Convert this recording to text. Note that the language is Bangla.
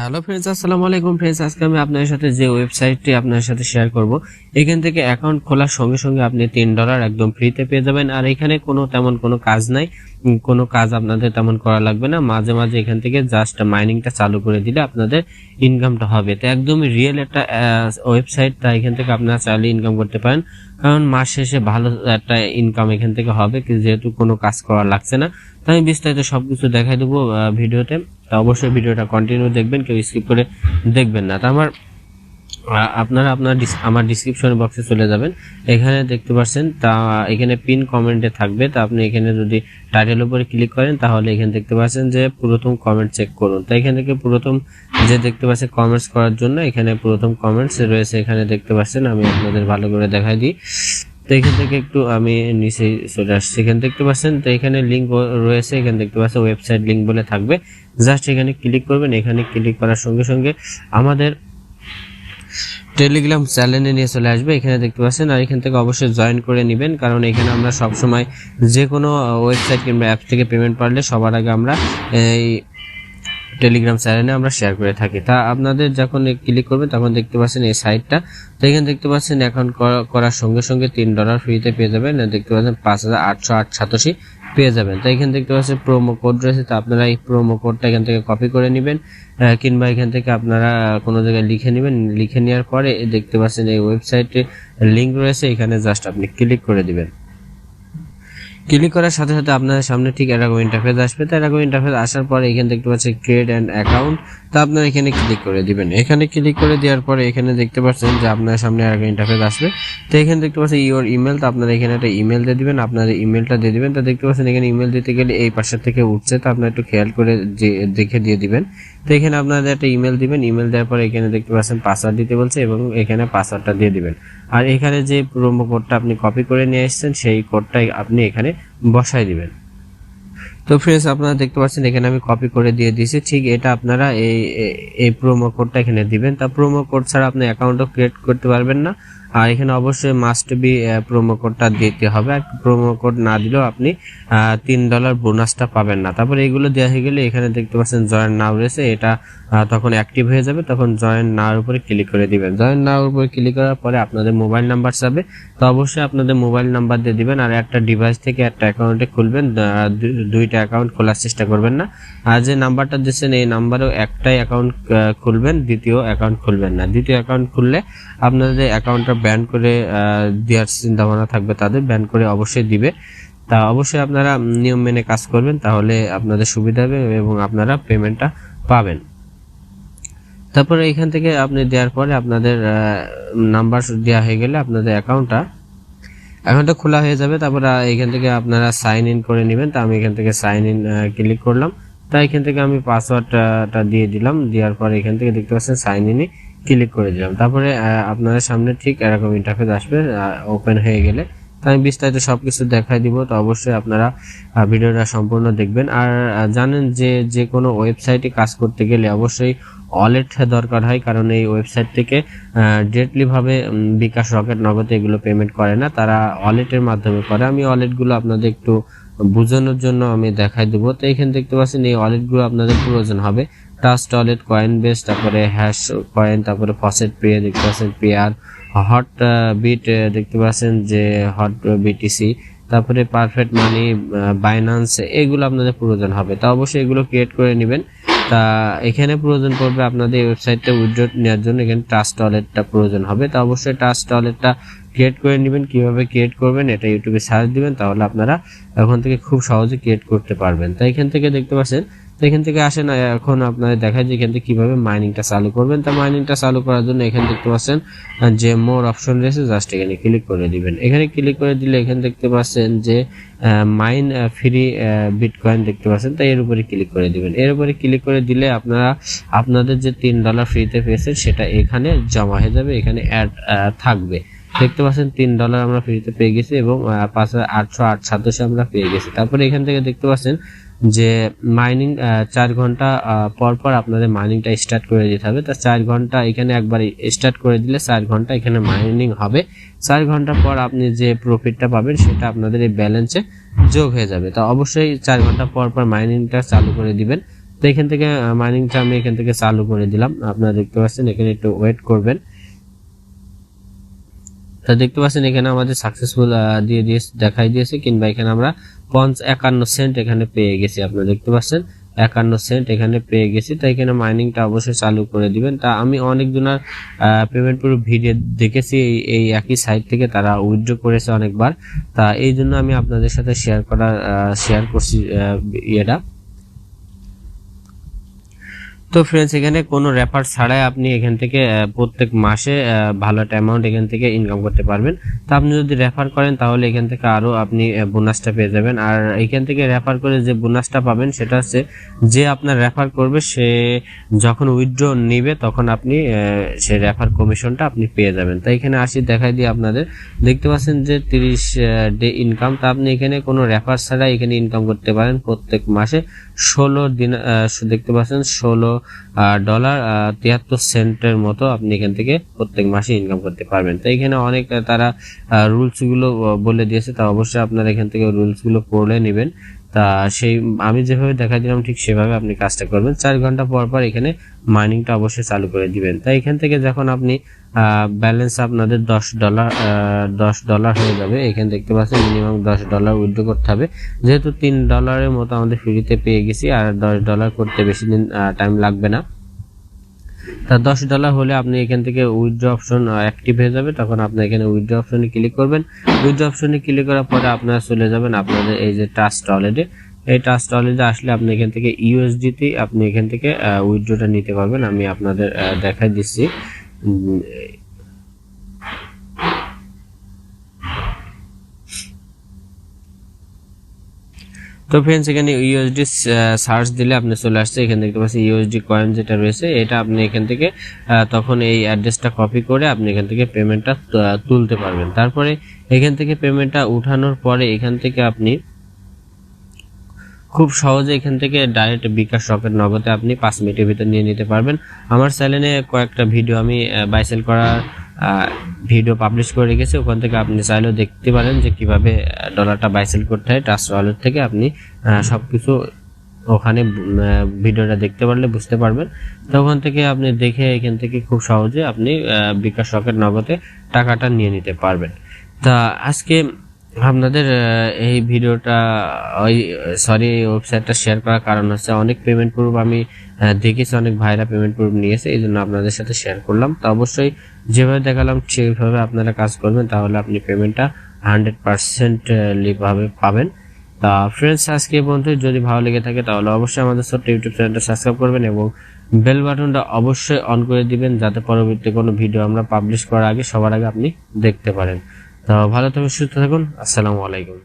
হ্যালো ফ্রেন্ডস, আসসালামু আলাইকুম ফ্রেন্ডস। আজকে আমি আপনাদের সাথে যে ওয়েবসাইটটি আপনাদের সাথে শেয়ার করব, এখান থেকে অ্যাকাউন্ট খোলার সঙ্গে সঙ্গে আপনি $3 একদম ফ্রিতে পেয়ে যাবেন। আর এখানে তেমন কোনো কাজ নাই, কোনো কাজ আপনাদের তেমন করা লাগবে না। মাঝে মাঝে এখান থেকে জাস্ট মাইনিংটা চালু করে দিলে আপনাদের ইনকামটা হবে। তো একদমই রিয়েল একটা ওয়েবসাইট, তাই এখান থেকে আপনারা চাইলে ইনকাম করতে পারেন, কারণ মাস শেষে ভালো একটা ইনকাম এখান থেকে হবে, যেহেতু কোনো কাজ করা লাগছে না। তো আমি বিস্তারিত সবকিছু দেখাই দেবো ভিডিওতে। তা অবশ্যই ভিডিওটা কন্টিনিউ দেখবেন, কেউ স্কিপ করে দেখবেন না। তা আপনারা আমার ডিসক্রিপশন বক্সে চলে যাবেন, এখানে দেখতে পাচ্ছেন। তা এখানে পিন কমেন্টে থাকবে। তা আপনি এখানে যদি টাইটেলের উপরে ক্লিক করেন, তাহলে এখানে দেখতে পাচ্ছেন যে প্রথম কমেন্ট চেক করুন। তাই এখান থেকে প্রথম যে দেখতে পাচ্ছেন কমেন্টস করার জন্য এখানে প্রথম কমেন্টস রয়েছে, এখানে দেখতে পাচ্ছেন। আমি আপনাদের ভালো করে দেখাই দিই। তো এখান থেকে একটু আমি নিচে চলে আসছি, এখানে দেখতে পাচ্ছেন। তো এখানে লিঙ্ক রয়েছে, এখানে দেখতে পাচ্ছেন ওয়েবসাইট লিঙ্ক বলে থাকবে। জাস্ট এখানে ক্লিক করবেন। এখানে ক্লিক করার সঙ্গে সঙ্গে আমাদের টেলিগ্রাম চ্যানেলে নিয়ে চলে আসবে, এখানে দেখতে পাচ্ছেন। আর এখান থেকে অবশ্যই জয়েন করে নেবেন, কারণ এখানে আমরা সবসময় যে কোনো ওয়েবসাইট কিংবা অ্যাপ থেকে পেমেন্ট পারলে সবার আগে আমরা এই টেলিগ্রাম চ্যানেলে আমরা শেয়ার করে থাকি। তা আপনাদের যখন ক্লিক করবেন তখন দেখতে পাচ্ছেন এই সাইটটা। তো এখানে দেখতে পাচ্ছেন অ্যাকাউন্ট করার সঙ্গে সঙ্গে $3 ফ্রিতে পেয়ে যাবেন। দেখতে পাচ্ছেন 5888 পেয়ে যাবেন। তো এখানে দেখতে পাচ্ছেন প্রোমো কোড রয়েছে। তো আপনারা এই প্রোমো কোডটা এখান থেকে কপি করে নেবেন, কিংবা এখান থেকে আপনারা কোনো জায়গায় লিখে নেবেন। লিখে নেওয়ার পরে দেখতে পাচ্ছেন এই ওয়েবসাইটে লিঙ্ক রয়েছে, এখানে জাস্ট আপনি ক্লিক করে দিবেন। ক্লিক করার সাথে সাথে আপনাদের সামনে ঠিক এরকম ইন্টারফেস আসবে। তো এরকম ইন্টারফেস আসার পরে এখানে দেখতে পাচ্ছেন ক্রিয়েট অ্যান্ড অ্যাকাউন্ট। তো আপনারা এখানে ক্লিক করে দিবেন। এখানে ক্লিক করে দেওয়ার পরে এখানে দেখতে পাচ্ছেন যে আপনার সামনে এরকম ইন্টারফেস আসবে। তো এখানে দেখতে পাচ্ছেন ইওর ইমেল। তো আপনারা এখানে একটা ইমেল দিয়ে দিবেন, আপনাদের ইমেলটা দিয়ে দিবেন। তো দেখতে পাচ্ছেন এখানে ইমেল দিতে গেলে এই পাশের থেকে উঠছে, তো আপনারা একটু খেয়াল করে দেখে দিয়ে দিবেন। তো এখানে আপনাদের একটা ইমেল দিবেন। ইমেল দেওয়ার পরে এখানে দেখতে পাচ্ছেন পাসওয়ার্ড দিতে বলছে, এবং এখানে পাসওয়ার্ডটা দিয়ে দিবেন। আর এখানে যে প্রোমো কোডটা আপনি কপি করে নিয়ে এসেছেন সেই কোডটাই আপনি এখানে বসাই দিবেন। তো ফ্রেন্ডস, আপনারা দেখতে পাচ্ছেন এখানে আমি কপি করে দিয়ে দিয়েছি। ঠিক এটা আপনারা এই প্রোমো কোডটা এখানে দিবেন। তা প্রোমো কোড ছাড়া আপনি অ্যাকাউন্টও ক্রিয়েট করতে পারবেন না। আর এখানে অবশ্যই মাস্ট বি প্রোমো কোডটা দিতে হবে। আর প্রোমো কোড না দিলেও আপনি $3 বোনাসটা পাবেন না। তারপর এগুলো দেওয়া হয়ে গেলে এখানে দেখতে পাচ্ছেন জয়েন নাও রয়েছে, এটা তখন অ্যাক্টিভ হয়ে যাবে। তখন জয়েন নাওর উপরে ক্লিক করে দিবেন। জয়েন নাওর উপরে ক্লিক করার পরে আপনাদের মোবাইল নাম্বার যাবে। তো অবশ্যই আপনাদের মোবাইল নাম্বার দিয়ে দিবেন। আর একটা ডিভাইস থেকে একটা অ্যাকাউন্টে খুলবেন, দুইটা অ্যাকাউন্ট খোলার চেষ্টা করবেন না। আর যে নাম্বারটা দিচ্ছেন এই নাম্বারেও একটাই অ্যাকাউন্ট খুলবেন, দ্বিতীয় অ্যাকাউন্ট খুলবেন না। দ্বিতীয় অ্যাকাউন্ট খুললে আপনাদের অ্যাকাউন্টটা ব্যান করে দেওয়ার চিন্তা ভাবনা থাকবে, তাদের ব্যান করে অবশ্যই দিবে। তা অবশ্যই আপনারা নিয়ম মেনে কাজ করবেন, তাহলে আপনাদের সুবিধা হবে এবং আপনারা পেমেন্টটা পাবেন। তারপরে এখান থেকে আপনি দেওয়ার পরে আপনাদের নাম্বার দেওয়া হয়ে গেলে আপনাদের অ্যাকাউন্টটা খোলা হয়ে যাবে। তারপর এখান থেকে আপনারা সাইন ইন করে নেবেন। তা আমি এখান থেকে সাইন ইন ক্লিক করলাম। তাই এখান থেকে আমি পাসওয়ার্ডটা দিয়ে দিলাম। দেওয়ার পরে এখান থেকে দেখতে পাচ্ছেন সাইন ইনে ক্লিক করে দিলাম। তারপরে আপনাদের সামনে ঠিক এরকম ইন্টারফেস আসবে ওপেন হয়ে গেলে। তো আমি বিস্তারিত সবকিছু দেখাই দিব। তো অবশ্যই আপনারা ভিডিওটা সম্পূর্ণ দেখবেন। আর জানেন যে কোনো ওয়েবসাইটে কাজ করতে গেলে অবশ্যই ওয়ালেট দরকার হয়, কারণ এই ওয়েবসাইট থেকে ডিরেক্টলি ভাবে বিকাশ, রকেট, নগদে এগুলো পেমেন্ট করে না, তারা ওয়ালেটের মাধ্যমে করে। আমি ওয়ালেটগুলো আপনাদের একটু বোঝানোর জন্য আমি দেখাই দেবো। তো এখানে দেখতে পাচ্ছেন এই ওয়ালেটগুলো আপনাদের প্রয়োজন হবে। ট্রাস্ট ওয়ালেট, কয়েন বেস, তারপরে হ্যাশ কয়েন, তারপরে ফসেট পে দেখতে পাচ্ছেন, পেয়ার, হট বিট দেখতে পাচ্ছেন যে হট বিটিসি, তারপরে পারফেক্ট মানি, বাইন্যান্স, এগুলো আপনাদের প্রয়োজন হবে। তা অবশ্যই এগুলো ক্রিয়েট করে নেবেন। তা এখানে প্রয়োজন পড়বে আপনাদের ওয়েবসাইটটা উইথড্র নেওয়ার জন্য এখানে ট্রাস্ট ওয়ালেটটা প্রয়োজন হবে। তা অবশ্যই ট্রাস্ট ওয়ালেটটা ক্রিয়েট করে নেবেন। কিভাবে ক্রিয়েট করবেন এটা ইউটিউবে সার্চ দিবেন, তাহলে আপনারা এখন থেকে খুব সহজে ক্রিয়েট করতে পারবেন। তাই এখান থেকে দেখতে পাচ্ছেন, তো এখান থেকে আসেন এখন আপনাদের দেখায় যে এখান থেকে কিভাবে মাইনিংটা চালু করবেন। তা মাইনিংটা চালু করার জন্য এখানে দেখতে পাচ্ছেন যে মোর অপশন রয়েছে, জাস্ট এখানে ক্লিক করে দিবেন। এখানে ক্লিক করে দিলে এখানে দেখতে পাচ্ছেন যে মাইন ফ্রি বিটকয়েন দেখতে পাচ্ছেন, তাই এর উপরে ক্লিক করে দিবেন। এর উপরে ক্লিক করে দিলে আপনারা আপনাদের যে $3 ফ্রিতে পেয়েছেন সেটা এখানে জমা হয়ে যাবে, এখানে অ্যাড থাকবে। দেখতে পাচ্ছেন $3 আমরা ফ্রিতে পেয়ে গেছি এবং 5887 আমরা পেয়ে গেছি। তারপরে এখান থেকে দেখতে পাচ্ছেন যে মাইনিং 4 ঘন্টা পর পর আপনাদের মাইনিংটা স্টার্ট করে দিতে হবে। তা 4 ঘন্টা এখানে একবার স্টার্ট করে দিলে 4 ঘন্টা এখানে মাইনিং হবে। 4 ঘন্টা পর আপনি যে প্রফিটটা পাবেন সেটা আপনাদের এই ব্যালেন্সে যোগ হয়ে যাবে। তো অবশ্যই 4 ঘন্টা পর পর মাইনিংটা চালু করে দিবেন। তো এখান থেকে মাইনিংটা আমি এখান থেকে চালু করে দিলাম। আপনারা দেখতে পাচ্ছেন এখানে একটু ওয়েট করবেন। তো দেখতে পাচ্ছেন এখানে আমাদের সাকসেসফুল দিয়ে দেখাই দিয়েছে, কিংবা এখানে আমরা 51 সেন্ট এখানে পেয়ে গেছি। আপনারা দেখতে পাচ্ছেন 51 সেন্ট এখানে পেয়ে গেছি। তো এখানে মাইনিংটা অবশ্যই চালু করে দিবেন। তা আমি অনেকজনের পেমেন্ট পুরো ভিডিও দেখেছি এই একই সাইট থেকে, তারা উইথড্র করেছে অনেকবার। তা এই জন্য আমি আপনাদের সাথে শেয়ার করছি ইয়েটা। তো ফ্রেন্ডস, এখানে কোনো রেফার ছাড়াই আপনি এখান থেকে প্রত্যেক মাসে ভালো একটা অ্যামাউন্ট এখান থেকে ইনকাম করতে পারবেন। তো আপনি যদি রেফার করেন তাহলে এখান থেকে আরও আপনি বোনাসটা পেয়ে যাবেন। আর এখান থেকে রেফার করে যে বোনাসটা পাবেন সেটা হচ্ছে, যে আপনার রেফার করবে সে যখন উইথড্র নেবে তখন আপনি সে রেফার কমিশনটা আপনি পেয়ে যাবেন। তো এখানে আসি দেখাই দিয়ে আপনাদের, দেখতে পাচ্ছেন যে 30 ডে ইনকাম। তা আপনি এখানে কোনো রেফার ছাড়াই এখানে ইনকাম করতে পারেন প্রত্যেক মাসে 16 দিন। দেখতে পাচ্ছেন $16.73 মতো আপনি এখান থেকে প্রত্যেক মাসে ইনকাম করতে পারবেন। তো এখানে অনেক তারা রুলস গুলো বলে দিয়েছে, তা অবশ্যই আপনারা এখান থেকে রুলস গুলো পড়ে নেবেন। তা সেই আমি যেভাবে দেখাই দিলাম ঠিক সেভাবে আপনি কাজটা করবেন। 4 ঘন্টা পর পর এখানে মাইনিংটা অবশ্যই চালু করে দিবেন। তাই এখান থেকে যখন আপনি ব্যালেন্স আপনাদের $10 হয়ে যাবে, এখানে দেখতে পাচ্ছেন মিনিমাম $10 উইথড্র করতে হবে। যেহেতু $3 মতো আমাদের ফ্রিতে পেয়ে গেছি, আর $10 করতে বেশি দিন টাইম লাগবে না। তা $10 হলে আপনি এখান থেকে উইথড্র অপশন অ্যাক্টিভ হয়ে যাবে, তখন আপনি এখানে উইথড্র অপশনে ক্লিক করবেন। উইথড্র অপশনে ক্লিক করার পরে আপনারা চলে যাবেন আপনাদের এই যে ট্রাস্ট ওয়ালেটে। এই ট্রাস্ট ওয়ালেটে আসলে আপনি এখান থেকে ইউএসডিতে আপনি এখান থেকে উইথড্রটা নিতে পারবেন। আমি আপনাদের দেখাই দিচ্ছি। তো ফ্রেন্ডস, এখানে ইউএসডি সার্চ দিলে আপনি চলে আসছে। এখানে দেখতে পাচ্ছেন ইউএসডি কয়েন যেটা রয়েছে, এটা আপনি এখান থেকে তখন এই অ্যাড্রেসটা কপি করে আপনি এখান থেকে পেমেন্টটা তুলতে পারবেন। তারপরে এখান থেকে পেমেন্টটা উঠানোর পরে এখান থেকে আপনি খুব সহজে এখান থেকে ডাইরেক্ট বিকাশ রকেট নগদে আপনি 5 মিনিটের ভিতর নিয়ে নিতে পারবেন। আমার চ্যানেলে কয়েকটা ভিডিও আমি বাই সেল করার ভিডিও পাবলিশ করে রেখেছি, ওখান থেকে আপনি চাইলেও দেখতে পারেন যে কিভাবে ডলারটা বাই সেল করতে হয়। ট্রাস্ট ওয়ালেট থেকে আপনি সবকিছু ওখানে ভিডিওটা দেখতে পারলে বুঝতে পারবেন। তো ওখান থেকে আপনি দেখে এখান থেকে খুব সহজে আপনি বিকাশ রকেট নগদে টাকাটা নিয়ে নিতে পারবেন। তা আজকে আপনাদের এই ভিডিওটা এই ওয়েবসাইটটা শেয়ার করার কারণ হচ্ছে, অনেক পেমেন্ট প্রুফ আমি দেখেছি, অনেক ভাইরা পেমেন্ট প্রুফ নিয়েছে, এই জন্য আপনাদের সাথে শেয়ার করলাম। তো অবশ্যই যেভাবে দেখালাম সেইভাবে আপনারা কাজ করবেন, তাহলে আপনি পেমেন্টটা 100% ভাবে পাবেন। তা ফ্রেন্ডস, আজকে বন্ধু যদি ভালো লেগে থাকে তাহলে অবশ্যই আমাদের ছোট্ট ইউটিউব চ্যানেলটা সাবস্ক্রাইব করবেন এবং বেল বাটনটা অবশ্যই অন করে দিবেন, যাতে পরবর্তী কোনো ভিডিও আমরা পাবলিশ করার আগে সবার আগে আপনি দেখতে পারেন। তো ভালো থাকুন, সুস্থ থাকুন। আসসালামু আলাইকুম।